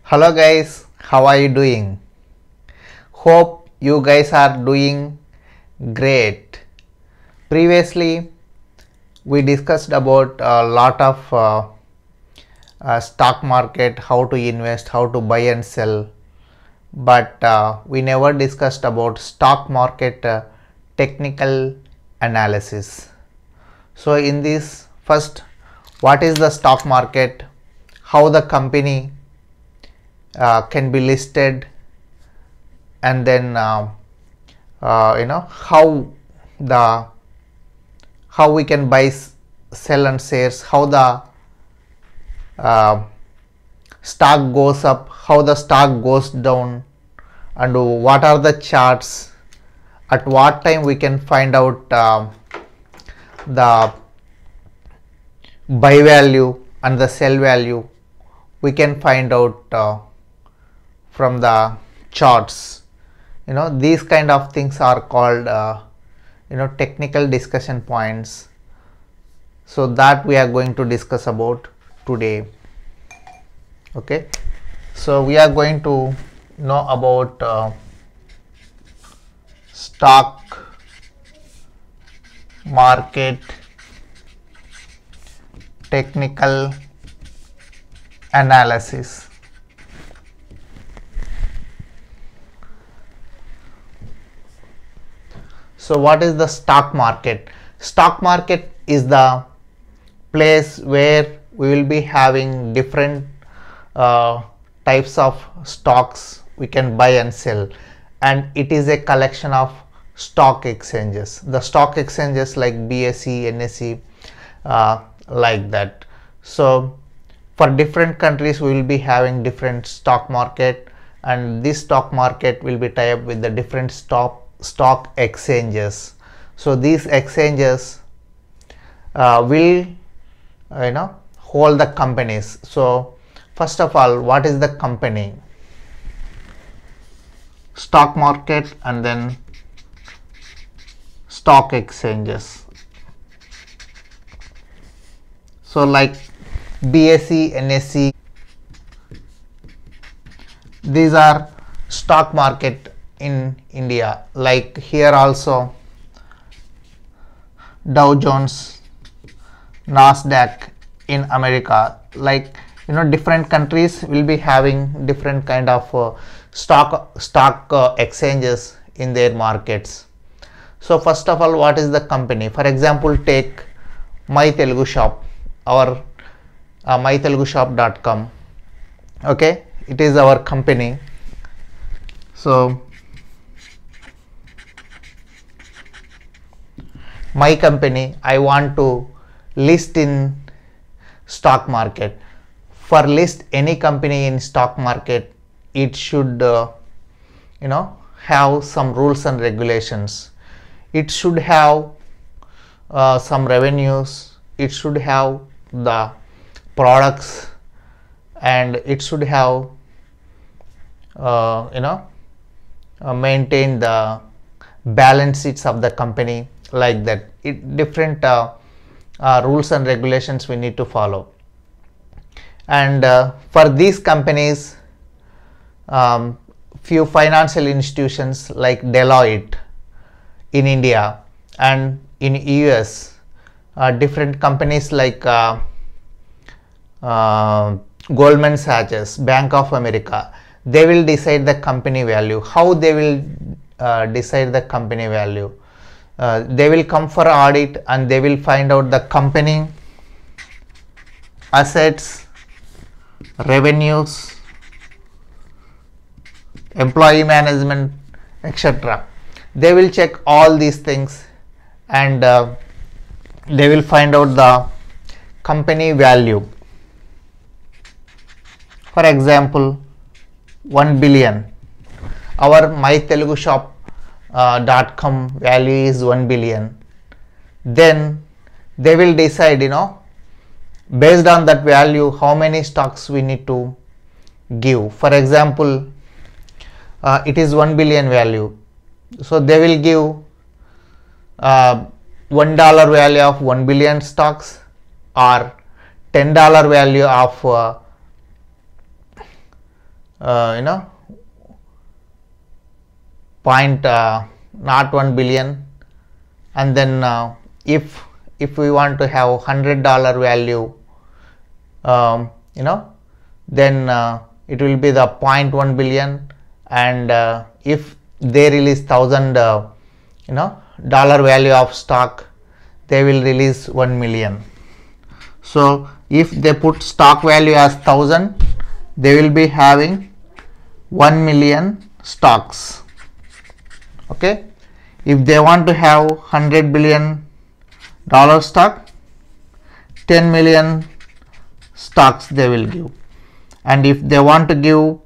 Hello guys, how are you doing? Hope you guys are doing great. Previously, we discussed about a lot of stock market, how to invest, how to buy and sell, but we never discussed about stock market technical analysis. So in this, first, what is the stock market, how the company can be listed, and then how we can buy, sell and shares, how the stock goes up, how the stock goes down, and what are the charts, at what time we can find out the buy value and the sell value. We can find out from the charts. These kind of things are called technical discussion points. So that we are going to discuss about today. Okay, so we are going to know about stock market technical analysis. So what is the stock market? Stock market is the place where we will be having different types of stocks we can buy and sell, and it is a collection of stock exchanges. The stock exchanges like BSE, NSE, like that. So for different countries we will be having different stock market, and this stock market will be tied up with the different stock exchanges. So these exchanges will hold the companies. So first of all, what is the company? Stock market and then stock exchanges. So like BSE, NSE, these are stock market in India. Like here also Dow Jones, Nasdaq in America. Like different countries will be having different kind of stock exchanges in their markets. So first of all, what is the company? For example, take My Telugu Shop, our mytelugushop.com. okay, it is our company. So my company, I want to list in stock market. For list any company in stock market, it should have some rules and regulations. It should have some revenues, it should have the products, and it should have maintain the balance sheets of the company, like that. Different rules and regulations we need to follow. And for these companies, few financial institutions like Deloitte in India and in US, different companies like Goldman Sachs, Bank of America, they will decide the company value. How they will decide the company value? They will come for audit and they will find out the company assets, revenues, employee management, etc. They will check all these things, and they will find out the company value. For example, 1 billion. Our mytelugushop.com value is 1 billion. Then they will decide, based on that value, how many stocks we need to give. For example, it is 1 billion value. So they will give $1 value of 1 billion stocks, or $10 value of you know, not 1 billion, and then if we want to have $100 value, you know, then it will be the 0.1 billion, and if they release $1,000 you know, dollar value of stock, they will release 1 million. So if they put stock value as 1,000, they will be having 1 million stocks. Okay, if they want to have $100 billion stock, 10 million stocks they will give. And if they want to give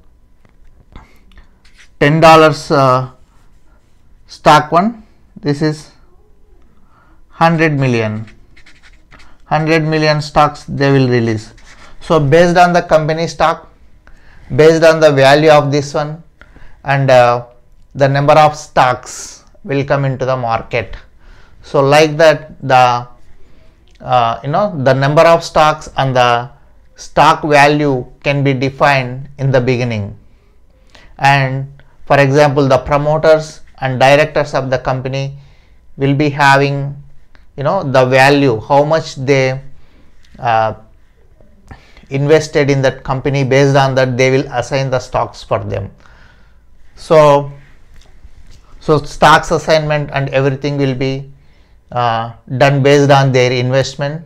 $10 stock one, this is 100 million stocks they will release. So based on the company stock, based on the value of this one, and the number of stocks will come into the market. So like that, the you know, the number of stocks and the stock value can be defined in the beginning. And for example, the promoters and directors of the company will be having, you know, the value, how much they invested in that company. Based on that, they will assign the stocks for them. So stocks assignment and everything will be done based on their investment.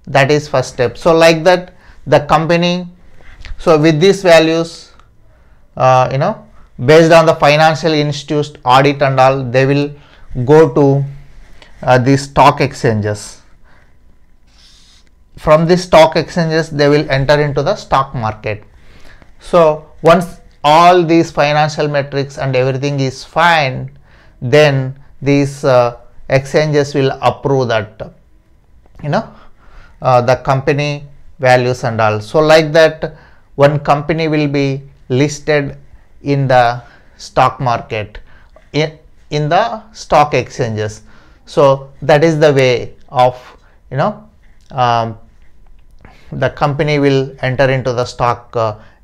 That is first step. So like that, the company, so with these values, you know, based on the financial institute audit and all, they will go to the stock exchanges. From the stock exchanges, they will enter into the stock market. So once all these financial metrics and everything is fine, then these exchanges will approve that, you know, the company values and all. So like that, one company will be listed in the stock market, in the stock exchanges. So that is the way of, you know, the company will enter into the stock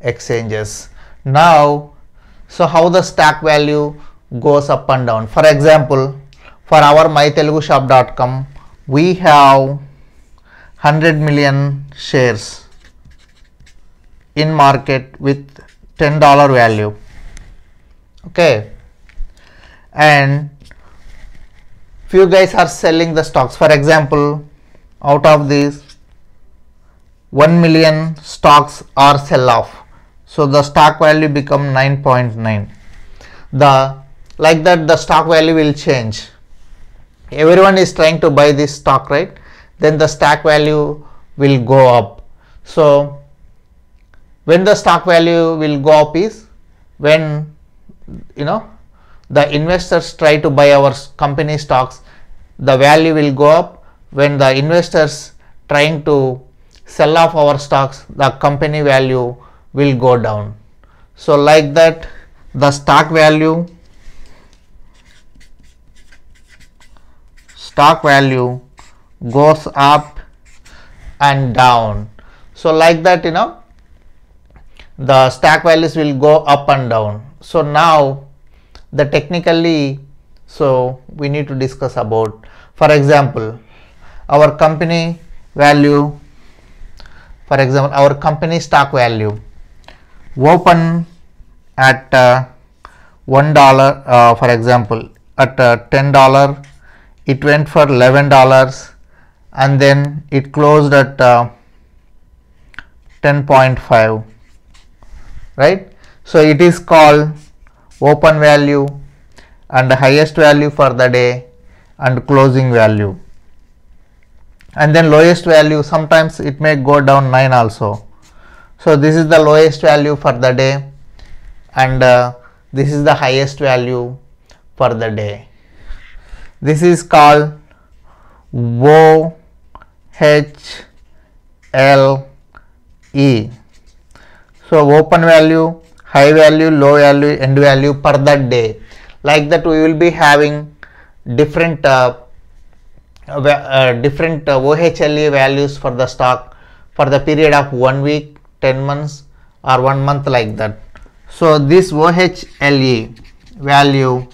exchanges. Now, so how the stock value goes up and down. For example, for our mytelugushop.com, we have 100 million shares in market with $10 value. Okay, and few guys are selling the stocks. For example, out of these 1 million stocks are sell off, so the stock value become 9.9. the like that, the stock value will change. Everyone is trying to buy this stock, right? Then the stock value will go up. So when the stock value will go up is when, you know, the investors try to buy our company stocks, the value will go up. When the investors trying to sell off our stocks, the company value will go down. So like that, the stock value goes up and down. So like that, you know, the stock values will go up and down. So now the technically, so we need to discuss about, for example, our company value, for example, our company stock value open at $1, for example, at $10, it went for $11, and then it closed at 10.5, right? So it is called open value, and the highest value for the day and closing value. And then lowest value, sometimes it may go down 9 also. So this is the lowest value for the day, and this is the highest value for the day. This is called OHLE. So open value, high value, low value, end value per that day. Like that, we will be having different OHLE values for the stock for the period of 1 week, 10 months, or 1 month, like that. So this OHLE value,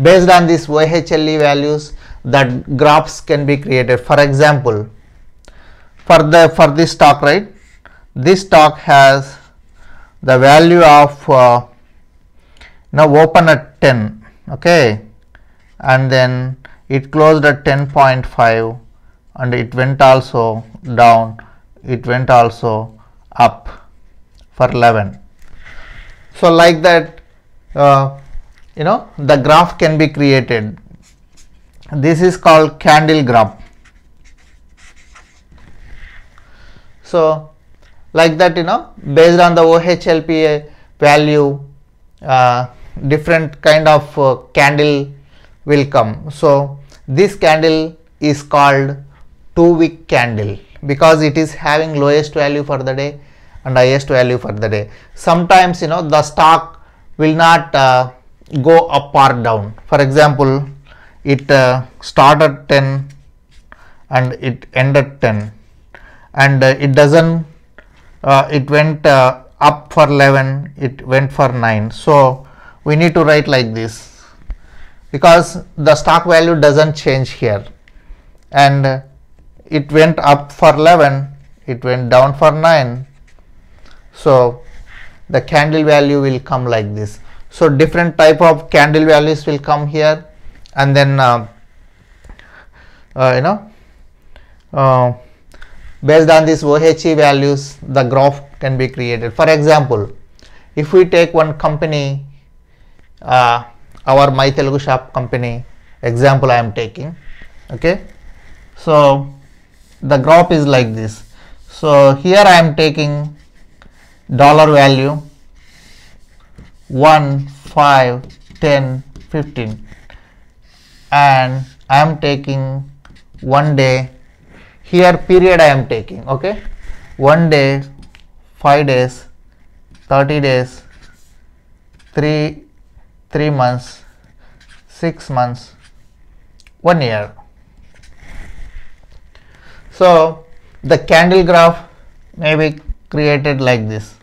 based on this OHLE values, that graphs can be created. For example, for this stock, right, this stock has the value of now open at 10, okay, and then it closed at 10.5, and it went also down, it went also up for 11. So like that, the graph can be created. This is called candle graph. So like that, based on the OHLP value, different kind of candle will come. So this candle is called 2-wick candle because it is having lowest value for the day and highest value for the day. Sometimes the stock will not go up or down. For example, it started 10 and it ended 10, and it doesn't it went up for 11, it went for 9. So we need to write like this because the stock value doesn't change here, and it went up for 11, it went down for 9. So the candle value will come like this. So different type of candle values will come here, and then based on these OHE values, the graph can be created. For example, if we take one company, our My Telugu Shop company example I am taking, okay. So the graph is like this. So here I am taking dollar value 1, 5, 10, 15, and I am taking 1 day. Here period I am taking, okay, 1 day, 5 days, 30 days, 3 months, 6 months, 1 year. So the candle graph may be created like this.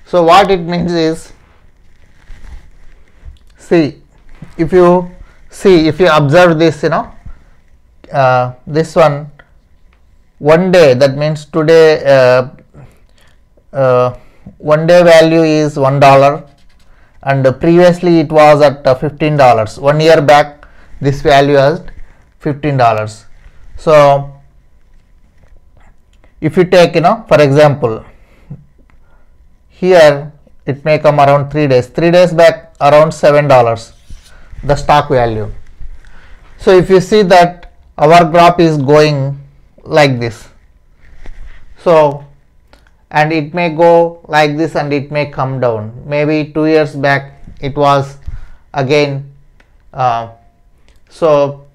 So what it means is, if you observe this, this one day, that means today 1 day value is $1, and previously it was at $15. 1 year back this value was $15. So if you take, for example, here it may come around 3 days. 3 days back around $7 the stock value. So if you see that our graph is going like this, so and it may go like this and it may come down. Maybe 2 years back it was again so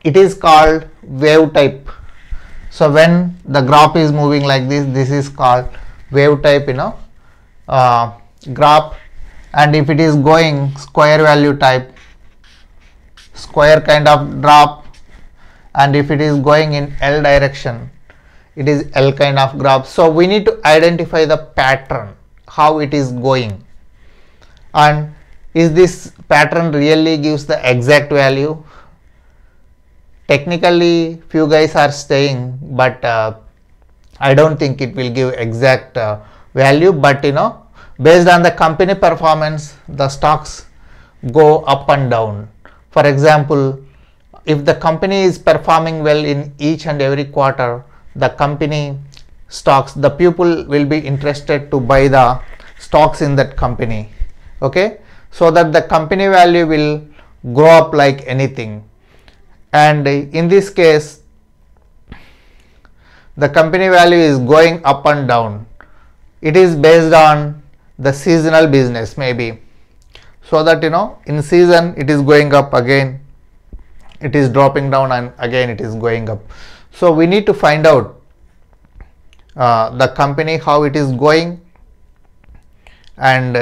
it is called wave type. So when the graph is moving like this, this is called wave type graph. And if it is going square value type, square kind of drop, and if it is going in L direction, it is L kind of graph. So we need to identify the pattern, how it is going, and is this pattern really gives the exact value. Technically few guys are saying, but I don't think it will give exact value, but based on the company performance, the stocks go up and down. For example, if the company is performing well in each and every quarter, the company stocks, the people will be interested to buy the stocks in that company, okay, so that the company value will grow up like anything. And in this case, the company value is going up and down. It is based on the seasonal business, maybe, so that in season it is going up, again it is dropping down, and again it is going up. So we need to find out the company how it is going, and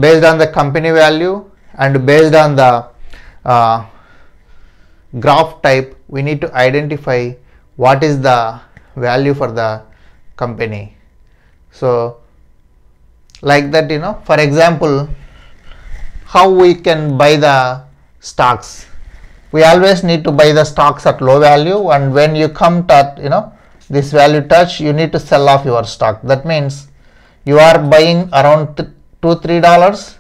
based on the company value and based on the graph type, we need to identify what is the value for the company. So like that, for example, how we can buy the stocks. We always need to buy the stocks at low value, and when you come to this value touch, you need to sell off your stock. That means you are buying around $2-3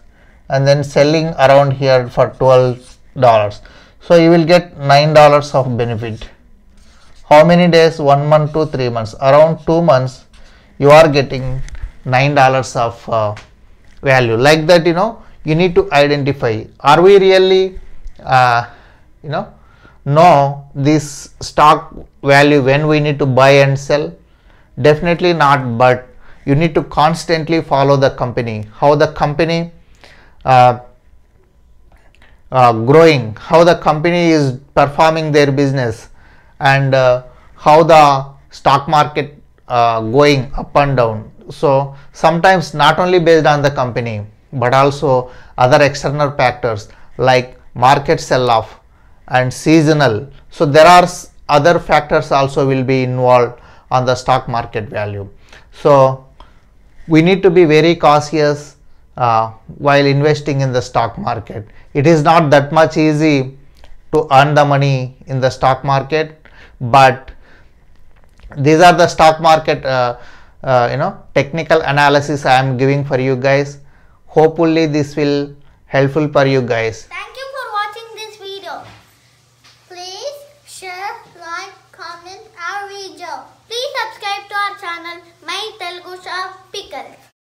and then selling around here for $12. So you will get $9 of benefit. How many days? 1 month to 3 months. Around 2 months you are getting $9 of value. Like that, you need to identify, are we really know this stock value when we need to buy and sell? Definitely not, but you need to constantly follow the company, how the company growing, how the company is performing their business, and how the stock market going up and down. So sometimes not only based on the company but also other external factors like market sell off and seasonal. So there are other factors also will be involved on the stock market value. So we need to be very cautious while investing in the stock market. It is not that much easy to earn the money in the stock market, but these are the stock market technical analysis I am giving for you guys. Hopefully this will helpful for you guys. Thank you for watching this video. Please share, like, comment our video. Please subscribe to our channel My Telugu Shop Pickles.